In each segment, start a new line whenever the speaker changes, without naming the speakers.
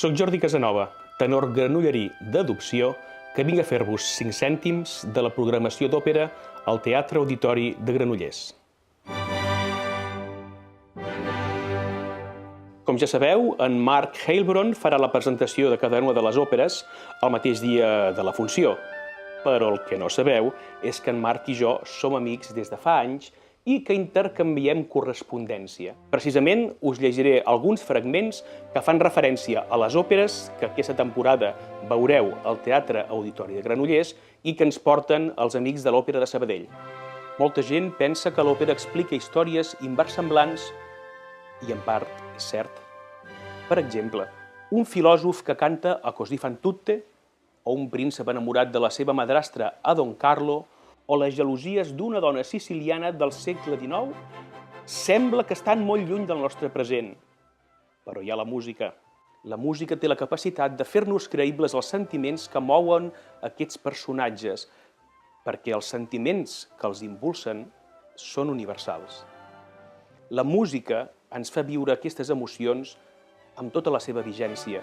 Soc Jordi Casanova, tenor granollerí d'adopció, que vinc a fer-vos 5 cèntims de la programació d'òpera al Teatre Auditori de Granollers. Com ja sabeu, en Mark Heilbron farà la presentació de cada una de les òperes el mateix dia de la funció. Però el que no sabeu és que en Marc i jo som amics des de fa anys i que intercanviem correspondència. Precisament us llegiré alguns fragments que fan referència a les òperes que aquesta temporada veureu al Teatre Auditori de Granollers i que ens porten els amics de l'Òpera de Sabadell. Molta gent pensa que l'òpera explica històries inversemblants i en part és cert. Per exemple, un filòsof que canta a Così fan tutte, o un príncep enamorat de la seva madrastra a Don Carlo, o les gelosies d'una dona siciliana del segle XIX, sembla que estan molt lluny del nostre present. Però hi ha la música. La música té la capacitat de fer-nos creïbles els sentiments que mouen aquests personatges, perquè els sentiments que els impulsen són universals. La música ens fa viure aquestes emocions amb tota la seva vigència,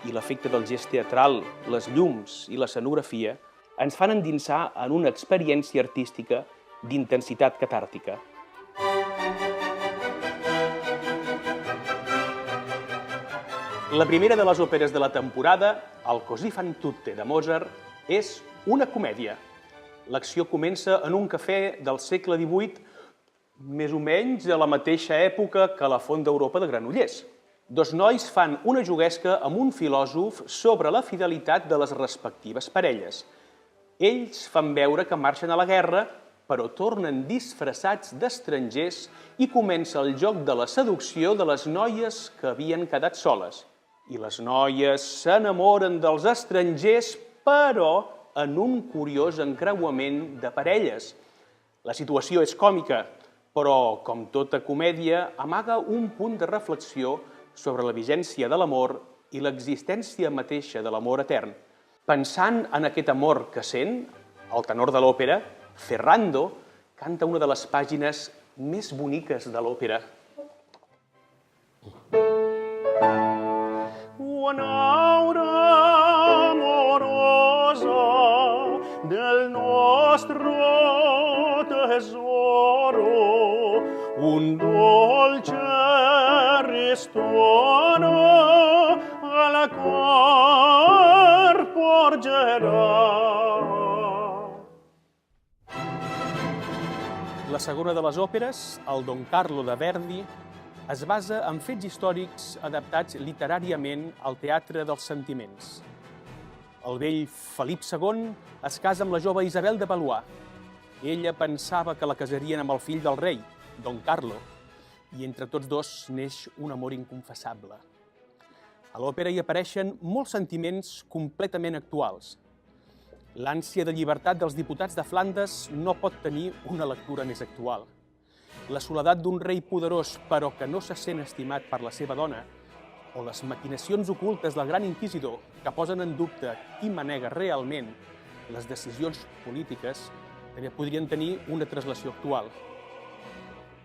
i l'efecte del gest teatral, les llums i l'escenografia ens fan endinsar en una experiència artística d'intensitat catàrtica. La primera de les òperes de la temporada, el Così fan tutte de Mozart, és una comèdia. L'acció comença en un cafè del segle XVIII, més o menys a la mateixa època que la Font d'Europa de Granollers. Dos nois fan una juguesca amb un filòsof sobre la fidelitat de les respectives parelles. Ells fan veure que marxen a la guerra, però tornen disfressats d'estrangers i comença el joc de la seducció de les noies que havien quedat soles. I les noies s'enamoren dels estrangers, però en un curiós encreuament de parelles. La situació és còmica, però, com tota comèdia, amaga un punt de reflexió sobre la vigència de l'amor i l'existència mateixa de l'amor etern. Pensant en aquest amor que sent, el tenor de l'òpera, Ferrando, canta una de les pàgines més boniques de l'òpera. Un'aura amorosa del nostro tesoro, un dolce ristoro alla cor porgerà. La segona de les òperes, el Don Carlo de Verdi, es basa en fets històrics adaptats literàriament al teatre dels sentiments. El vell Felip II es casa amb la jove Isabel de Valois. Ella pensava que la casarien amb el fill del rei, Don Carlo, i entre tots dos neix un amor inconfessable. A l'òpera hi apareixen molts sentiments completament actuals. L'ànsia de llibertat dels diputats de Flandes no pot tenir una lectura més actual. La soledat d'un rei poderós però que no se sent estimat per la seva dona, o les maquinacions ocultes del gran inquisidor que posen en dubte qui manega realment les decisions polítiques, també podrien tenir una translació actual.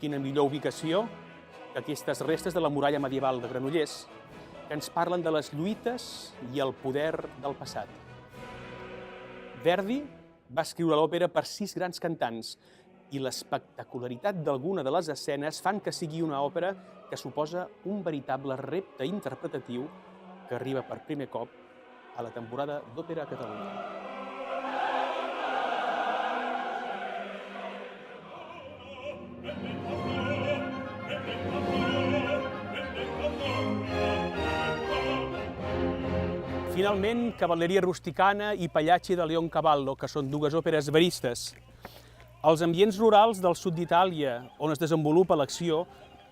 Quina millor ubicació que aquestes restes de la muralla medieval de Granollers, que ens parlen de les lluites i el poder del passat. Verdi va escriure l'òpera per 6 grans cantants i l'espectacularitat d'alguna de les escenes fan que sigui una òpera que suposa un veritable repte interpretatiu que arriba per primer cop a la temporada d'òpera a Catalunya. Finalment, Cavalleria rusticana i Pagliacci de Leoncavallo, que són dues òperes veristes. Els ambients rurals del sud d'Itàlia, on es desenvolupa l'acció,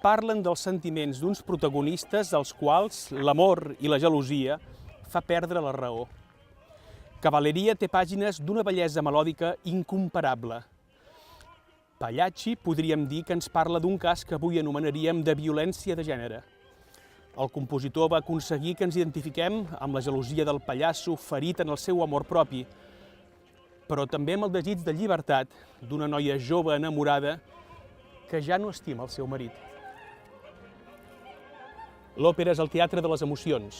parlen dels sentiments d'uns protagonistes als quals l'amor i la gelosia fa perdre la raó. Cavalleria té pàgines d'una bellesa melòdica incomparable. Pagliacci podríem dir que ens parla d'un cas que avui anomenaríem de violència de gènere. El compositor va aconseguir que ens identifiquem amb la gelosia del pallasso ferit en el seu amor propi, però també amb el desig de llibertat d'una noia jove enamorada que ja no estima el seu marit. L'òpera és el teatre de les emocions,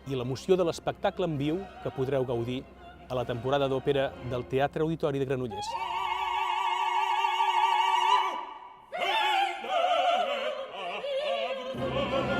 i l'emoció de l'espectacle en viu que podreu gaudir a la temporada d'òpera del Teatre Auditori de Granollers.
Oh,